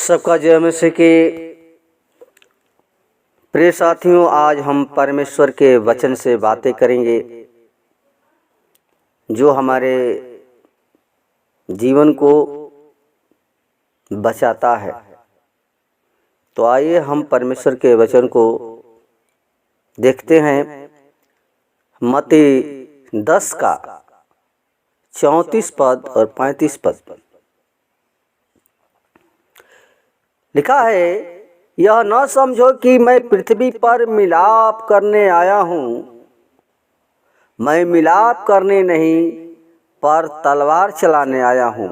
सबका जय मसीह के प्रिय साथियों, आज हम परमेश्वर के वचन से बातें करेंगे जो हमारे जीवन को बचाता है। तो आइए हम परमेश्वर के वचन को देखते हैं। मत्ती 10 का 34 पद और 35 पद लिखा है, यह न समझो कि मैं पृथ्वी पर मिलाप करने आया हूँ। मैं मिलाप करने नहीं पर तलवार चलाने आया हूँ।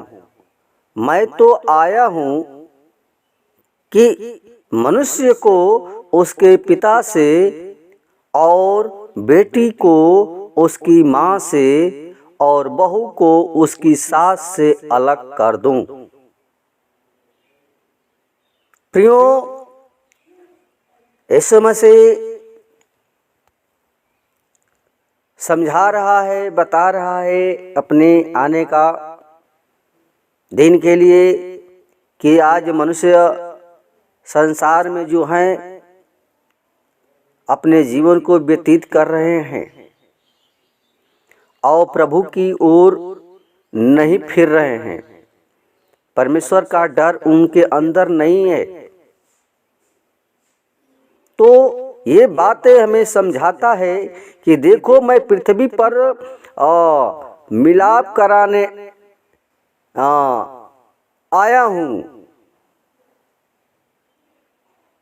मैं तो आया हूँ कि मनुष्य को उसके पिता से और बेटी को उसकी माँ से और बहू को उसकी सास से अलग कर दूं। प्रियो, यीशु मसीह समझा रहा है, बता रहा है अपने आने का दिन के लिए कि आज मनुष्य संसार में जो हैं अपने जीवन को व्यतीत कर रहे हैं और प्रभु की ओर नहीं फिर रहे हैं। परमेश्वर का डर उनके अंदर नहीं है। तो ये बातें हमें समझाता है कि देखो, मैं पृथ्वी पर मिलाप कराने आया हूँ।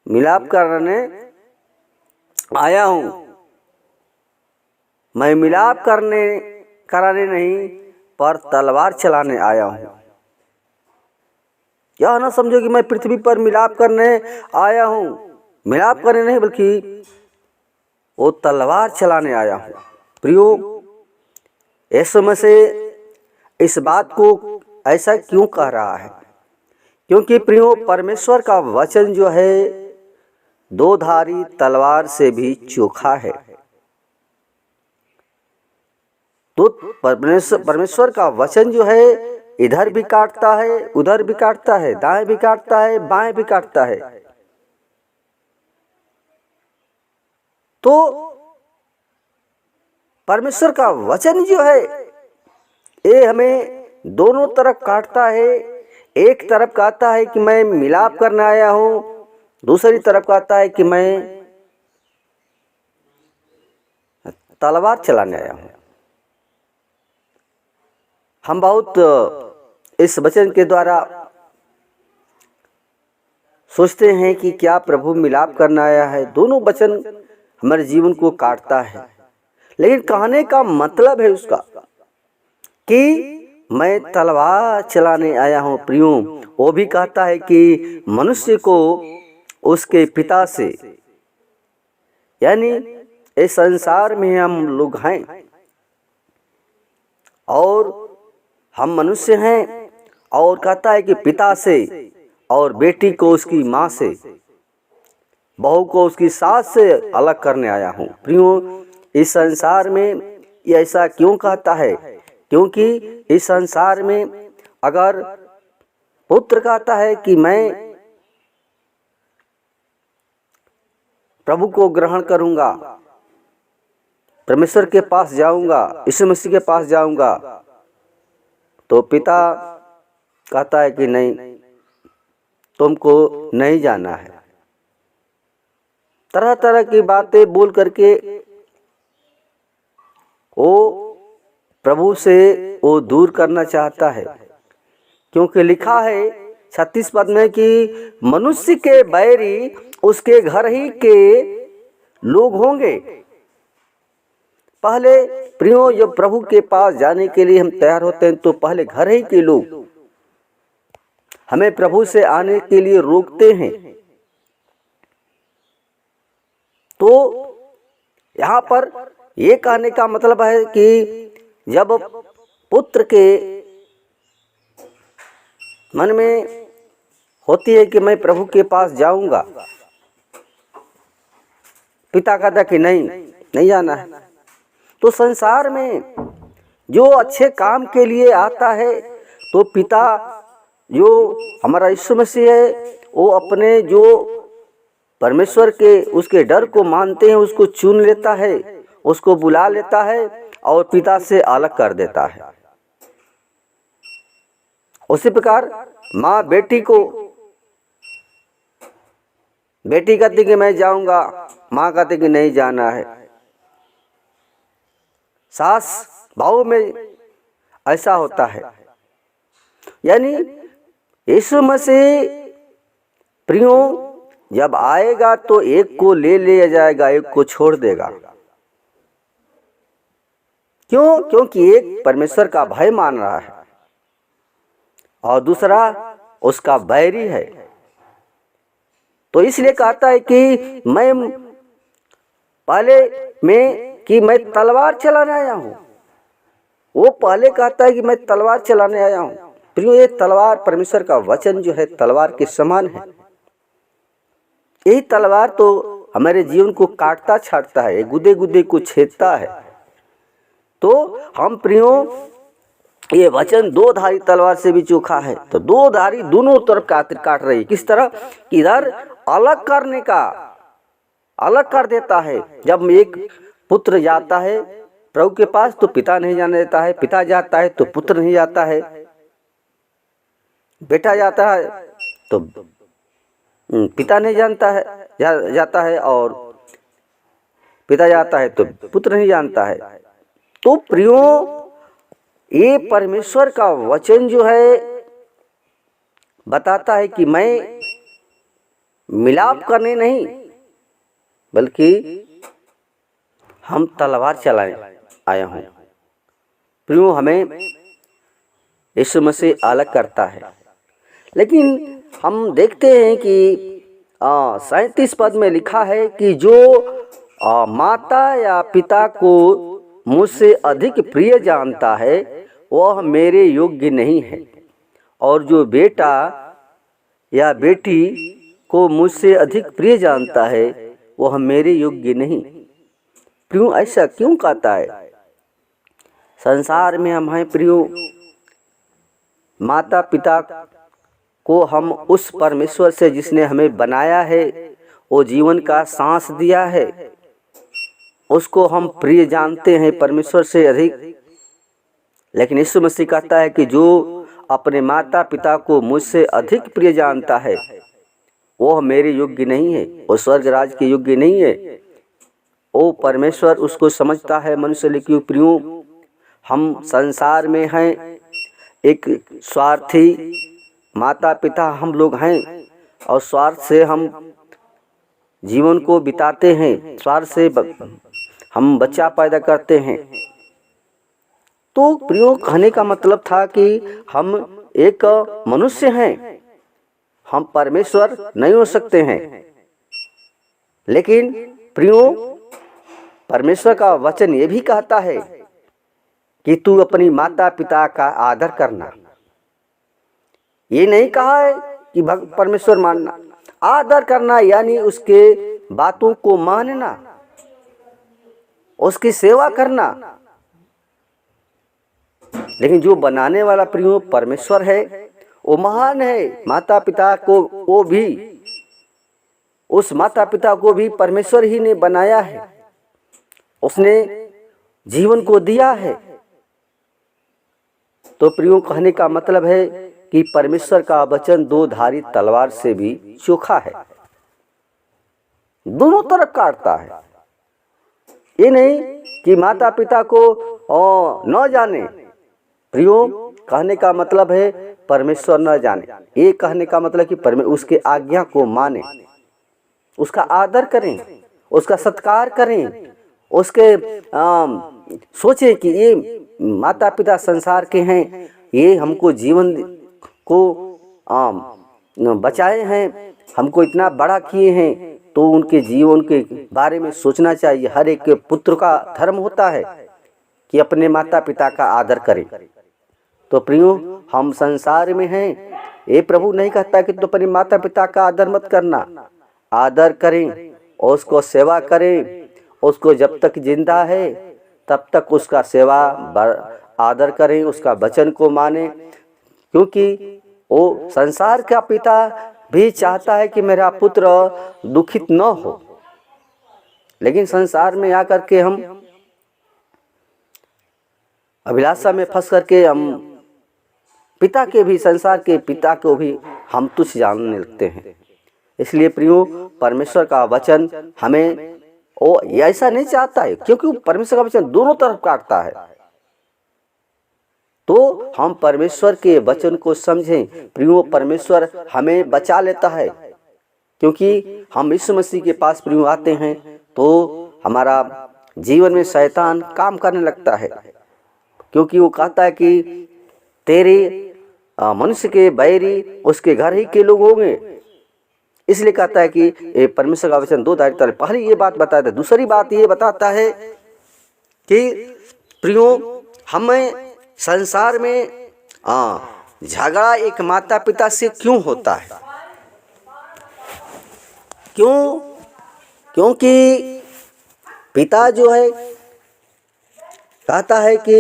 मिलाप कराने आया हूँ। मैं मिलाप कराने नहीं पर तलवार चलाने आया हूँ। यह ना समझो कि मैं पृथ्वी पर मिलाप करने आया हूँ। मिलाप करने नहीं बल्कि वो तलवार चलाने आया हूँ। प्रियो, यीशु मसीह इस बात को ऐसा क्यों कह रहा है? क्योंकि प्रियो, परमेश्वर का वचन जो है दो धारी तलवार से भी चोखा है। तो परमेश्वर का वचन जो है इधर भी काटता है, उधर भी काटता है, दाएं भी काटता है, बाएं भी काटता है। तो परमेश्वर का वचन जो है ये हमें दोनों तरफ काटता है। एक तरफ कहता है कि मैं मिलाप करने आया हूँ, दूसरी तरफ कहता है कि मैं तलवार चलाने आया हूँ। हम बहुत इस वचन के द्वारा सोचते हैं कि क्या प्रभु मिलाप करना आया है। दोनों वचन हमारे जीवन को काटता है, लेकिन कहने का मतलब है उसका कि मैं तलवार चलाने आया हूँ। प्रियो, वो भी कहता है कि मनुष्य को उसके पिता से, यानी इस संसार में हम लोग हैं और हम मनुष्य हैं, और कहता है कि पिता से और बेटी को उसकी माँ से, बहू को उसकी सास से अलग करने आया हूँ। प्रियो, इस संसार में ये ऐसा क्यों कहता है? क्योंकि इस संसार में अगर पुत्र कहता है कि मैं प्रभु को ग्रहण करूंगा, परमेश्वर के पास जाऊंगा, यीशु मसीह के पास जाऊंगा, तो पिता कहता है कि नहीं, तुमको नहीं जाना है। तरह तरह की बातें बोल करके वो प्रभु से वो दूर करना चाहता है। क्योंकि लिखा है 36 पद में कि मनुष्य के बैरी उसके घर ही के लोग होंगे। पहले प्रियो, जब प्रभु के पास जाने के लिए हम तैयार होते हैं तो पहले घर ही के लोग हमें प्रभु से आने के लिए रोकते हैं। तो यहाँ पर ये कहने का मतलब है कि जब पुत्र के मन में होती है कि मैं प्रभु के पास जाऊंगा, पिता कहता कि नहीं जाना है। तो संसार में जो अच्छे काम के लिए आता है तो पिता जो हमारा यीशु मसीह है वो अपने जो परमेश्वर के उसके डर को मानते हैं उसको चुन लेता है, उसको बुला लेता है और पिता से अलग कर देता है। उसी प्रकार माँ बेटी को, बेटी कहती कि मैं जाऊंगा, माँ कहती कि नहीं जाना है। सास भाव में ऐसा होता है। यानी यीशु मसीह प्रियो जब आएगा तो एक को ले लिया जाएगा, एक को छोड़ देगा। क्यों? क्योंकि एक परमेश्वर का भय मान रहा है और दूसरा उसका बैरी है। तो इसलिए कहता है कि मैं तलवार चलाने आया हूं। वो पहले कहता है कि मैं तलवार चलाने आया हूं। प्रियो, ये तलवार परमेश्वर का वचन जो है तलवार के समान है। यही तलवार तो हमारे जीवन को काटता छाटता है, गुदे गुदे को छेदता है। तो हम प्रियो ये वचन दो धारी तलवार से भी चोखा है। तो दो धारी दोनों तरफ काट रही है। किस तरह? इधर अलग करने का, अलग कर देता है। जब एक पुत्र जाता है प्रभु के पास तो पिता नहीं जाने देता है, पिता जाता है तो पुत्र नहीं जाता है, बेटा जाता है तो पिता नहीं जानता है जाता है, और पिता जाता है तो पुत्र नहीं जानता है। तो प्रियो, ये परमेश्वर का वचन जो है बताता है कि मैं मिलाप करने नहीं बल्कि हम तलवार चलाने आया हूं। प्रियो, हमें यीशु मसीह अलग करता है। लेकिन हम देखते हैं कि 37 पद में लिखा है कि जो माता या पिता को मुझसे अधिक प्रिय जानता है वह मेरे योग्य नहीं है, और जो बेटा या बेटी को मुझसे अधिक प्रिय जानता है वह मेरे योग्य नहीं। प्रियो, ऐसा क्यों कहता है? संसार में हम हैं प्रियो, माता पिता को हम उस परमेश्वर से जिसने हमें बनाया है, वो जीवन का सांस दिया है, उसको हम प्रिय जानते हैं परमेश्वर से अधिक। लेकिन यीशु मसीह कहता है कि जो अपने माता पिता को मुझसे अधिक प्रिय जानता है वह मेरे योग्य नहीं है, वो स्वर्ग राज के योग्य नहीं है। वो परमेश्वर उसको समझता है मनुष्य। लेकिन प्रियो, हम संसार में हैं, एक स्वार्थी माता पिता हम लोग हैं और स्वार्थ से हम जीवन को बिताते हैं, स्वार्थ से हम बच्चा पैदा करते हैं। तो प्रियो, कहने का मतलब था कि हम एक मनुष्य हैं, हम परमेश्वर नहीं हो सकते हैं। लेकिन प्रियो, परमेश्वर का वचन ये भी कहता है कि तू अपनी माता पिता का आदर करना। ये नहीं कहा है कि परमेश्वर मानना, आदर करना यानी उसके बातों को मानना, उसकी सेवा करना। लेकिन जो बनाने वाला प्रियो परमेश्वर है, वो महान है। माता पिता को वो भी, उस माता पिता को भी परमेश्वर ही ने बनाया है, उसने जीवन को दिया है। तो प्रियो, कहने का मतलब है कि परमेश्वर का वचन दो धारी तलवार से भी चोखा है, दोनों तरफ काटता है। ये नहीं कि माता पिता को न जाने। प्रियो, कहने का मतलब है परमेश्वर न जाने। ये कहने का मतलब कि उसके आज्ञा को माने, उसका आदर करें, उसका सत्कार करें, उसके सोचे कि ये माता पिता संसार के हैं, ये हमको जीवन को बचाए हैं, हमको इतना बड़ा किए हैं, तो उनके जीवन के बारे में सोचना चाहिए। हर एक पुत्र का धर्म होता है कि अपने माता पिता का आदर करें। तो प्रियो, हम संसार में हैं, ये प्रभु नहीं कहता कि तो अपने माता पिता का आदर मत करना। आदर करें, उसको सेवा करें, उसको जब तक जिंदा है तब तक उसका सेवा आदर करें, उसका वचन को माने। क्योंकि वो संसार का पिता भी चाहता है कि मेरा पुत्र दुखित न हो, लेकिन संसार में आकर के हम अभिलाषा में फंस करके हम पिता के भी, संसार के पिता को भी हम तुच्छ जानने लगते हैं। इसलिए प्रियो, परमेश्वर का वचन हमें वो ऐसा नहीं चाहता है, क्योंकि परमेश्वर का वचन दोनों तरफ काटता है। तो हम परमेश्वर के वचन को समझें प्रियो। परमेश्वर हमें बचा लेता है, क्योंकि हम यीशु मसीह के पास प्रियो आते हैं तो हमारा जीवन में शैतान काम करने लगता है, क्योंकि वो कहता है कि तेरे मनुष्य के बैरी उसके घर ही के लोग होंगे। इसलिए कहता है कि ये परमेश्वर का वचन दो धारी तरह। पहले ये बात बताता है, दूसरी बात ये बताता है कि प्रियो, हमें संसार में झगड़ा एक माता पिता से क्यों होता है? क्यों? क्योंकि पिता जो है कहता है कि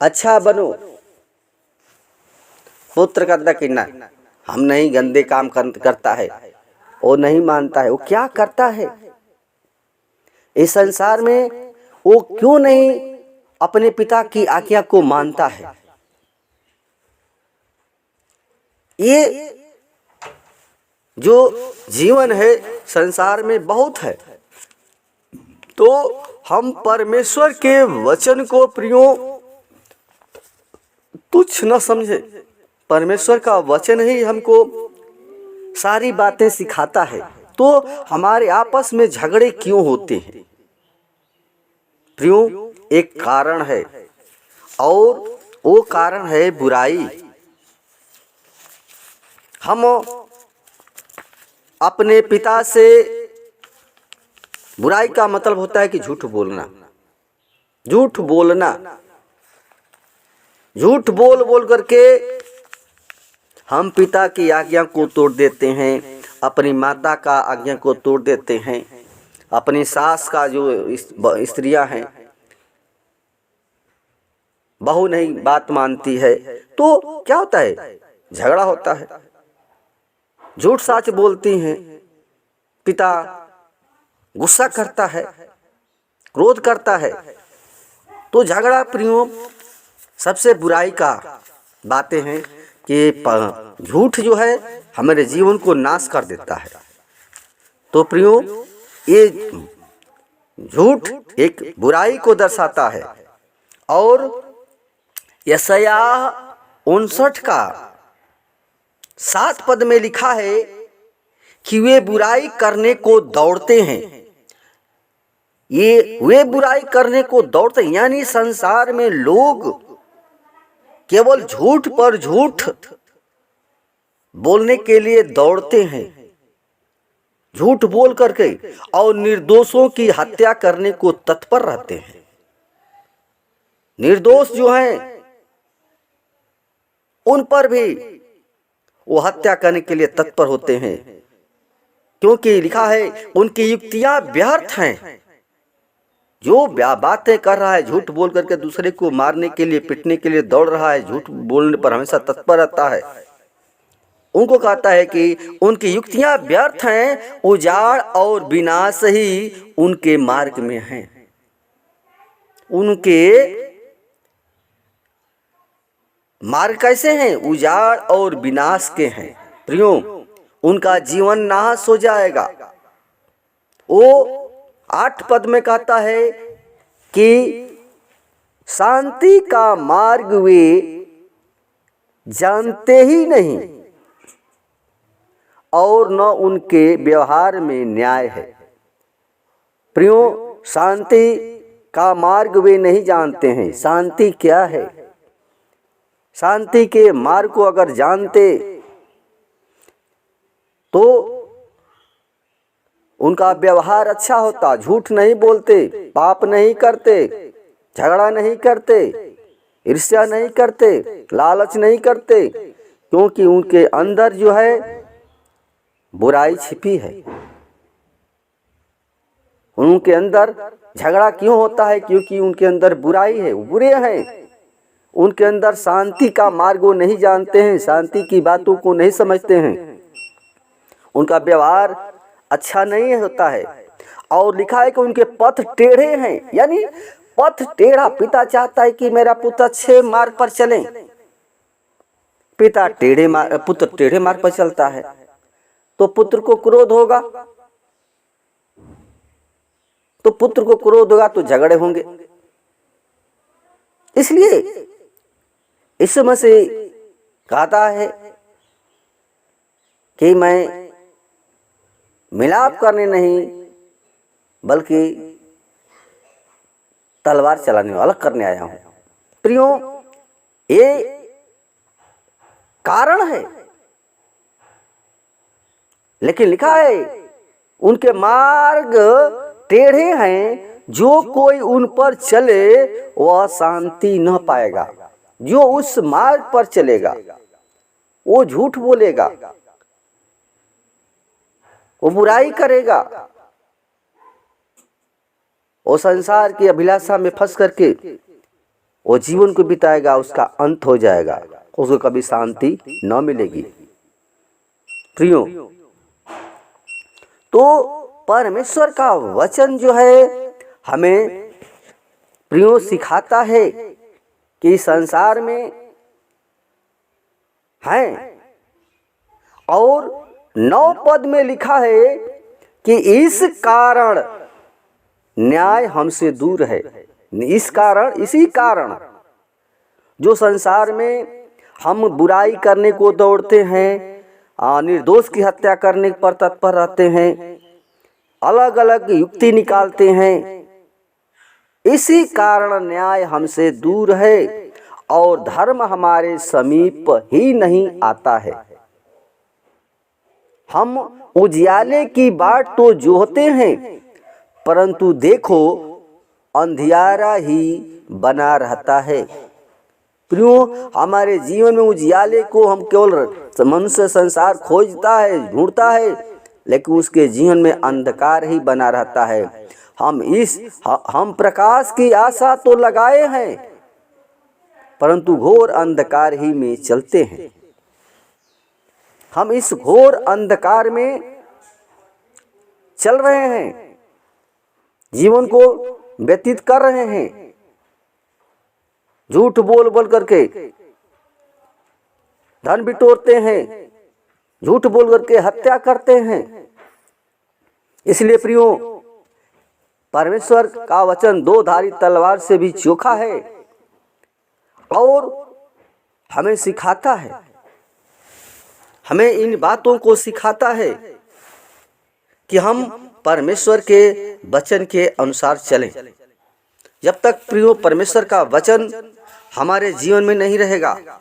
अच्छा बनो, पुत्र कहता कि ना, हम नहीं, गंदे काम करता है। वो नहीं मानता है। वो क्या करता है इस संसार में? वो क्यों नहीं अपने पिता की आज्ञा को मानता है? ये जो जीवन है संसार में बहुत है। तो हम परमेश्वर के वचन को प्रियो तुच्छ न समझे। परमेश्वर का वचन ही हमको सारी बातें सिखाता है। तो हमारे आपस में झगड़े क्यों होते हैं प्रियो? एक कारण है, और वो कारण है बुराई। हम अपने पिता से, बुराई का मतलब होता है कि झूठ बोलना। झूठ बोलना, झूठ बोल बोल करके हम पिता की आज्ञा को तोड़ देते हैं, अपनी माता का आज्ञा को तोड़ देते हैं, अपनी सास का, जो स्त्रियां हैं, बहू नहीं बात मानती है, तो क्या होता है? झगड़ा होता है। झूठ सच बोलती हैं, पिता गुस्सा करता है, क्रोध करता है। तो झगड़ा प्रियो सबसे बुराई का बातें हैं कि झूठ जो है हमारे जीवन को नाश कर देता है। तो प्रियो, ये झूठ एक बुराई को दर्शाता है। और यशायाह 59 का 7 पद में लिखा है कि वे बुराई करने को दौड़ते हैं। ये वे बुराई करने को दौड़ते हैं, यानी संसार में लोग केवल झूठ पर झूठ बोलने के लिए दौड़ते हैं, झूठ बोल करके, और निर्दोषों की हत्या करने को तत्पर रहते हैं। निर्दोष जो हैं उन पर भी वो हत्या करने के लिए तत्पर होते हैं, क्योंकि लिखा है उनकी युक्तियां व्यर्थ हैं। जो बातें कर रहा है, झूठ बोल करके दूसरे को मारने के लिए, पिटने के लिए दौड़ रहा है, झूठ बोलने पर हमेशा तत्पर रहता है, उनको कहता है कि उनकी युक्तियां व्यर्थ हैं, उजाड़ और विनाश ही उनके मार्ग में हैं। उनके मार्ग कैसे हैं? उजाड़ और विनाश के हैं प्रियो। उनका जीवन नाश हो जाएगा। वो 8 पद में कहता है कि शांति का मार्ग वे जानते ही नहीं, और न उनके व्यवहार में न्याय है। प्रियो, शांति का मार्ग वे नहीं जानते हैं। शांति क्या है? शांति के मार्ग को अगर जानते तो उनका व्यवहार अच्छा होता। झूठ नहीं बोलते, पाप नहीं करते, झगड़ा नहीं करते, ईर्ष्या नहीं करते, लालच नहीं करते, क्योंकि उनके अंदर जो है बुराई छिपी है। उनके अंदर झगड़ा क्यों होता है? क्योंकि उनके अंदर बुराई है, वो बुरे हैं। उनके अंदर शांति का मार्ग वो नहीं जानते हैं, शांति की बातों को नहीं समझते हैं, उनका व्यवहार अच्छा नहीं होता है। और लिखा है कि उनके पथ टेढ़े हैं, यानी पथ टेढ़ा। पिता चाहता है कि मेरा पुत्र अच्छे मार्ग पर चले, पुत्र टेढ़े मार्ग पर चलता है तो पुत्र को क्रोध होगा, तो झगड़े होंगे। इसलिए यीशु मसीह कहता है कि मैं मिलाप करने नहीं बल्कि तलवार चलाने वाला करने आया हूं। प्रियो, ये कारण है, लेकिन लिखा है उनके मार्ग टेढ़े हैं, जो कोई उन पर चले वह शांति न पाएगा। जो उस मार्ग पर चलेगा वो झूठ बोलेगा, वो बुराई करेगा, वो संसार की अभिलाषा में फंस करके वो जीवन को बिताएगा, उसका अंत हो जाएगा, उसको कभी शांति न मिलेगी। प्रियो, तो परमेश्वर का वचन जो है हमें प्रियो सिखाता है कि संसार में है, और 9 पद में लिखा है कि इस कारण न्याय हमसे दूर है। इसी कारण जो संसार में हम बुराई करने को दौड़ते हैं, निर्दोष की हत्या करने पर तत्पर रहते हैं, अलग अलग युक्ति निकालते हैं, इसी कारण न्याय हमसे दूर है और धर्म हमारे समीप ही नहीं आता है। हम उजियाले की बाट तो जोहते हैं, परंतु देखो अंधियारा ही बना रहता है। प्रियो, हमारे जीवन में उजियाले को हम केवल मनुष्य संसार खोजता है, ढूंढता है, लेकिन उसके जीवन में अंधकार ही बना रहता है। हम प्रकाश की आशा तो लगाए हैं, परंतु घोर अंधकार ही में चलते हैं। हम इस घोर अंधकार में चल रहे हैं, जीवन को व्यतीत कर रहे हैं, झूठ बोल बोल करके धन बिटोरते हैं, झूठ बोल करके हत्या करते हैं। इसलिए प्रियो, परमेश्वर का वचन 2 धारी तलवार से भी चोखा है और हमें सिखाता है, हमें इन बातों को सिखाता है कि हम परमेश्वर के वचन के अनुसार चलें। जब तक प्रियो परमेश्वर का वचन हमारे जीवन में नहीं रहेगा,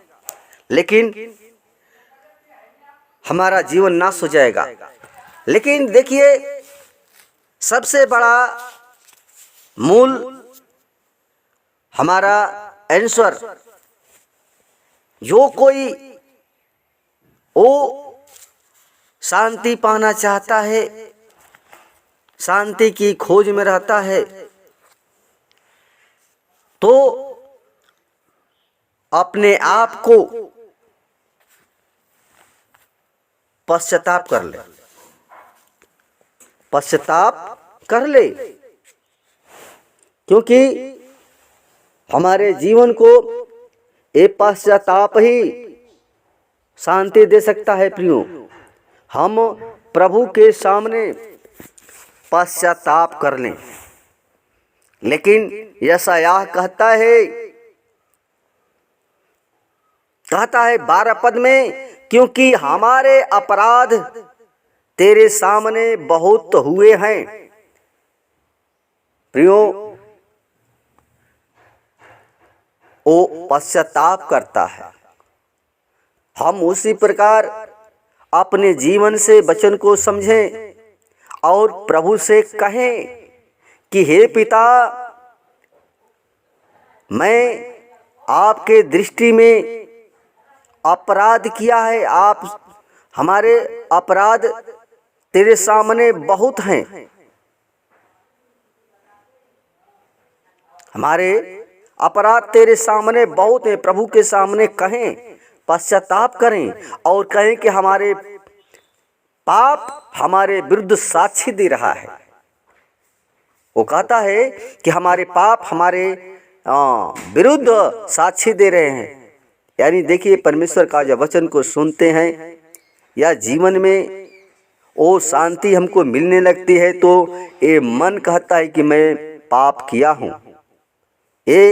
लेकिन हमारा जीवन नाश हो जाएगा। लेकिन देखिए, सबसे बड़ा मूल हमारा आंसर, जो कोई वो शांति पाना चाहता है, शांति की खोज में रहता है, तो अपने आप को पश्चाताप कर ले, क्योंकि हमारे जीवन को ये पश्चाताप ही शांति दे सकता है। प्रियो, हम प्रभु के सामने पश्चाताप कर लें। लेकिन यशायाह कहता है 12 पद में, क्योंकि हमारे अपराध तेरे सामने बहुत हुए हैं। प्रियो, वो पश्चाताप करता है। हम उसी प्रकार अपने जीवन से वचन को समझें और प्रभु से कहें कि हे पिता, मैं आपके दृष्टि में अपराध किया है, आप हमारे अपराध तेरे सामने बहुत हैं, हमारे अपराध तेरे सामने बहुत है, प्रभु के सामने कहें, पश्चाताप करें और कहें कि हमारे पाप हमारे विरुद्ध साक्षी दे रहा है। वो कहता है कि हमारे पाप हमारे विरुद्ध साक्षी दे रहे हैं। यानी देखिए, परमेश्वर का जब वचन को सुनते हैं या जीवन में वो शांति हमको मिलने लगती है, तो ये मन कहता है कि मैं पाप किया हूँ। ये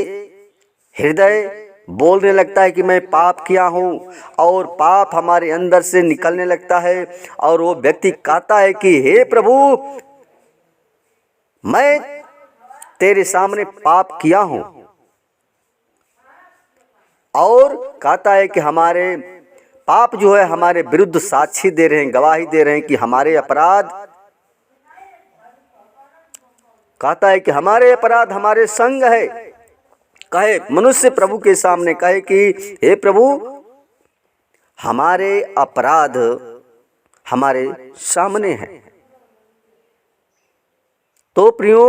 हृदय बोलने लगता है कि मैं पाप किया हूँ, और पाप हमारे अंदर से निकलने लगता है। और वो व्यक्ति कहता है कि हे प्रभु, मैं तेरे सामने पाप किया हूँ, और कहता है कि हमारे पाप जो है हमारे विरुद्ध साक्षी दे रहे हैं, गवाही दे रहे हैं कि हमारे अपराध, कहता है कि हमारे अपराध हमारे संग है। कहे मनुष्य प्रभु के सामने कहे कि हे प्रभु, हमारे अपराध हमारे सामने हैं। तो प्रियो,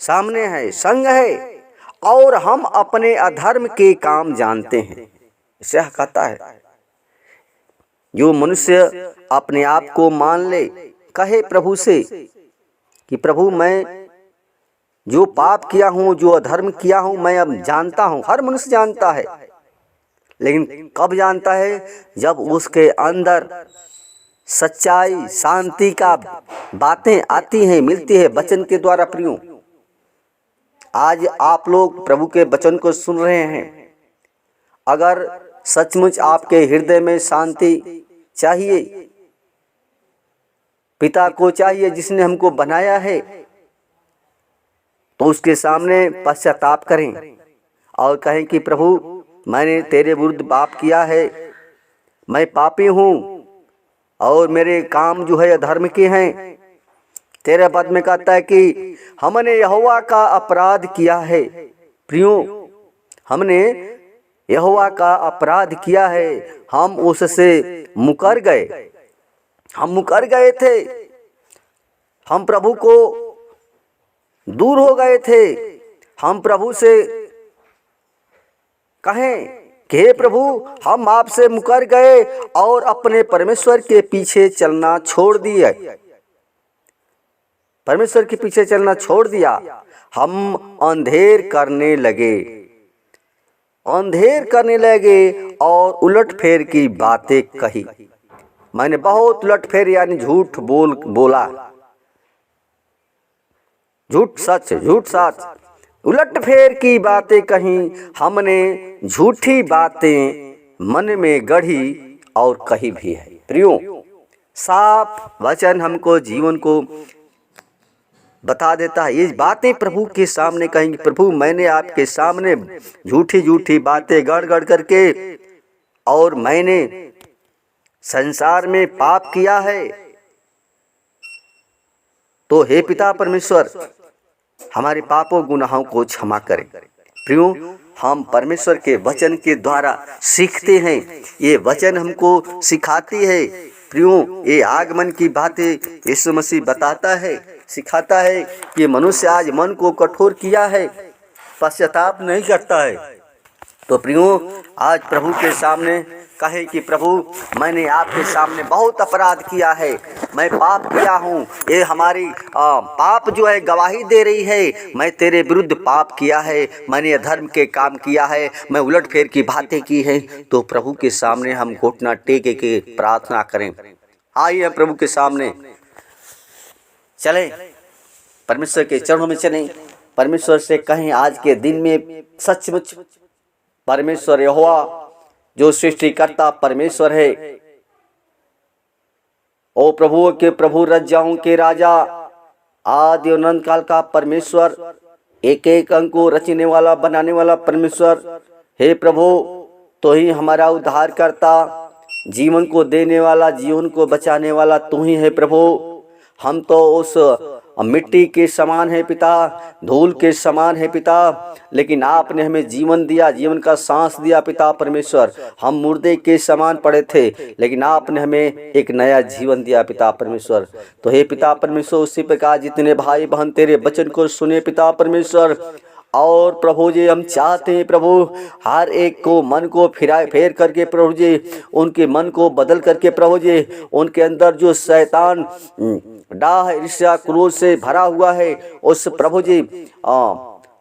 सामने है, संग है, और हम अपने अधर्म के काम जानते हैं। इसे कहता है, जो मनुष्य अपने आप को मान ले, कहे प्रभु से कि प्रभु, मैं जो पाप किया हूँ, जो अधर्म किया हूँ, मैं अब जानता हूँ। हर मनुष्य जानता है, लेकिन कब जानता है? जब उसके अंदर सच्चाई, शांति का बातें आती हैं, मिलती है वचन के द्वारा। प्रियो, आज आप लोग प्रभु के वचन को सुन रहे हैं। अगर सचमुच आपके हृदय में शांति चाहिए, पिता को चाहिए जिसने हमको बनाया है, तो उसके सामने पश्चाताप करें और कहें कि प्रभु, मैंने तेरे विरुद्ध पाप किया है, मैं पापी हूँ और मेरे काम जो है अधर्म के हैं। तेरे पद में कहता है कि हमने यहोवा का अपराध किया है। प्रियो, हमने यहोवा का अपराध किया है, हम उससे मुकर गए। हम मुकर गए थे, हम प्रभु को दूर हो गए थे। हम प्रभु से कहें कि हे प्रभु, हम आपसे मुकर गए और अपने परमेश्वर के पीछे चलना छोड़ दिए। परमेश्वर के पीछे चलना छोड़ दिया। हम अंधेर करने लगे, अंधेर करने लगे और उलटफेर की बातें कही। मैंने बहुत उलटफेर यानी झूठ बोला, झूठ सच, झूठ सच, उलटफेर की बातें कही। हमने झूठी बातें मन में गढ़ी और कही भी है। प्रियो, साफ वचन हमको जीवन को बता देता है। ये बातें प्रभु के सामने कहेंगे, प्रभु, मैंने आपके सामने झूठी झूठी बातें गढ़ गढ़ करके और मैंने संसार में पाप किया है। तो हे पिता परमेश्वर, हमारे पापों गुनाहों को क्षमा करें। प्रियो, हम परमेश्वर के वचन के द्वारा सीखते हैं। ये वचन हमको सिखाती है। प्रियो, ये आगमन की बातें यीशु मसीह बताता है, सिखाता है कि मनुष्य आज मन को कठोर किया है, पश्चाताप नहीं करता है। तो प्रियो, आज प्रभु के सामने कहे कि प्रभु, मैंने आपके सामने बहुत अपराध किया है, मैं पाप किया हूँ। ये हमारी पाप जो है गवाही दे रही है, मैं तेरे विरुद्ध पाप किया है, मैंने अधर्म के काम किया है, मैं उलटफेर की बातें की हैं। तो प्रभु के सामने हम घुटना टेके के प्रार्थना करें। आइए हम प्रभु के सामने चलें, परमेश्वर के चरणों में चलें, परमेश्वर से कहें आज के दिन में सचमुच परमेश्वर यहोवा जो सृष्टिकर्ता परमेश्वर है, ओ प्रभुओं के प्रभु, राजाओं के राजा, आदि और अनंत काल का परमेश्वर, एक एक अंग को रचने वाला, बनाने वाला परमेश्वर, हे प्रभु, तो ही हमारा उद्धार करता, जीवन को देने वाला, जीवन को बचाने वाला तू ही है प्रभु। हम तो उस हम मिट्टी के समान है पिता, धूल के समान है पिता, लेकिन आपने हमें जीवन दिया, जीवन का सांस दिया पिता परमेश्वर। हम मुर्दे के समान पड़े थे, लेकिन आपने हमें एक नया जीवन दिया पिता परमेश्वर। तो हे पिता परमेश्वर, उसी प्रकार जितने भाई बहन तेरे वचन को सुने पिता परमेश्वर, और प्रभु जी हम चाहते हैं प्रभु हर एक को मन को फेर करके प्रभु जी उनके मन को बदल करके प्रभु जी उनके अंदर जो शैतान डाह ईर्ष्या क्रोध से भरा हुआ है उस प्रभु जी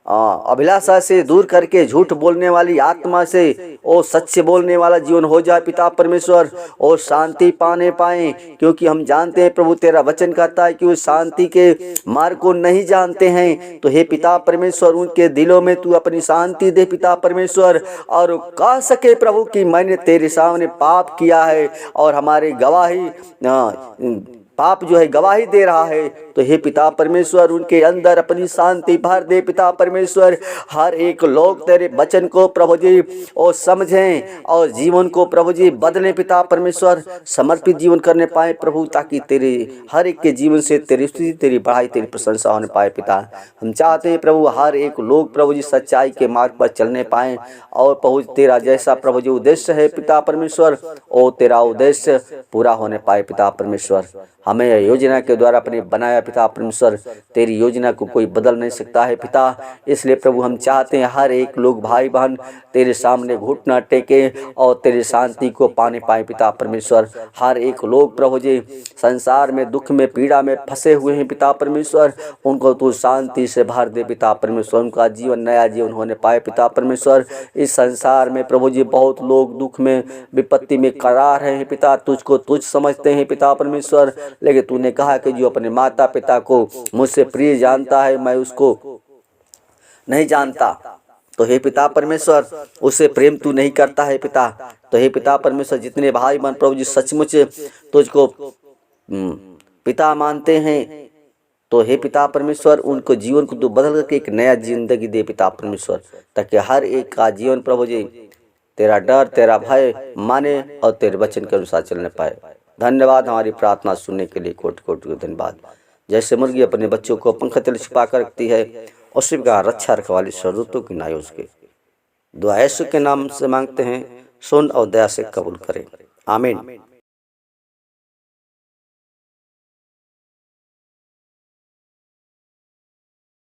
अभिलाषा से दूर करके झूठ बोलने वाली आत्मा से ओ सच्चे बोलने वाला जीवन हो जाए पिता परमेश्वर, और शांति पाए, क्योंकि हम जानते हैं प्रभु तेरा वचन कहता है कि वो शांति के मार्ग को नहीं जानते हैं। तो हे पिता परमेश्वर, उनके दिलों में तू अपनी शांति दे पिता परमेश्वर, और कह सके प्रभु कि मैंने तेरे सामने पाप किया है, और हमारे गवाही पाप जो है गवाही दे रहा है। तो हे पिता परमेश्वर, उनके अंदर अपनी शांति भर दे पिता परमेश्वर। हर एक लोग तेरे वचन को प्रभु जी और समझें और जीवन को प्रभु जी बदलें पिता परमेश्वर, समर्पित जीवन करने पाए प्रभु, ताकि तेरे हर एक के जीवन से तेरी स्तुति, तेरी बढ़ाई, तेरी प्रशंसा होने पाए पिता। हम चाहते हैं प्रभु हर एक लोग प्रभु जी सच्चाई के मार्ग पर चलने पाए, और प्रभु तेरा जैसा प्रभु जी उद्देश्य है पिता परमेश्वर, और तेरा उद्देश्य पूरा होने पाए पिता परमेश्वर। हमें योजना के द्वारा अपने बनाया पिता परमेश्वर, तेरी योजना को कोई बदल नहीं सकता है पिता। इसलिए प्रभु हम चाहते हैं हर एक लोग भाई बहन तेरे सामने घुटना टेके और तेरी शांति को पाने पाए पिता परमेश्वर। हर एक लोग प्रभु जी संसार में दुख में पीड़ा में फंसे हुए हैं पिता परमेश्वर, उनको तू शांति से भर दे पिता परमेश्वर, उनका जीवन नया जीवन होने पाए पिता परमेश्वर। इस संसार में प्रभु जी बहुत लोग दुख में विपत्ति में करा रहे हैं पिता, तुझको तुझ समझते हैं पिता परमेश्वर, लेकिन तूने कहा कि जो अपने माता पिता को मुझसे प्रिय जानता है मैं उसको नहीं जानता। तो हे पिता परमेश्वर, उसे प्रेम तू नहीं करता है पिता। तो हे पिता परमेश्वर, जितने भाई बहन प्रभु जी सचमुच तुझको पिता मानते हैं, तो हे पिता परमेश्वर उनको जीवन को तू बदल करके एक नया जिंदगी दे पिता परमेश्वर, ताकि हर एक का जीवन प्रभु जी तेरा डर तेरा भय माने और तेरे वचन के अनुसार चलने पाए। धन्यवाद हमारी प्रार्थना सुनने के लिए, कोटि कोटि धन्यवाद। जैसे मुर्गी अपने बच्चों को पंख तले छिपा कर रखती है, उसी प्रकार रक्षा रखवाली सर्वोत्तों की नाई उसके। दुआ यीशु के नाम से मांगते हैं, सुन और दया से कबूल करें, आमीन।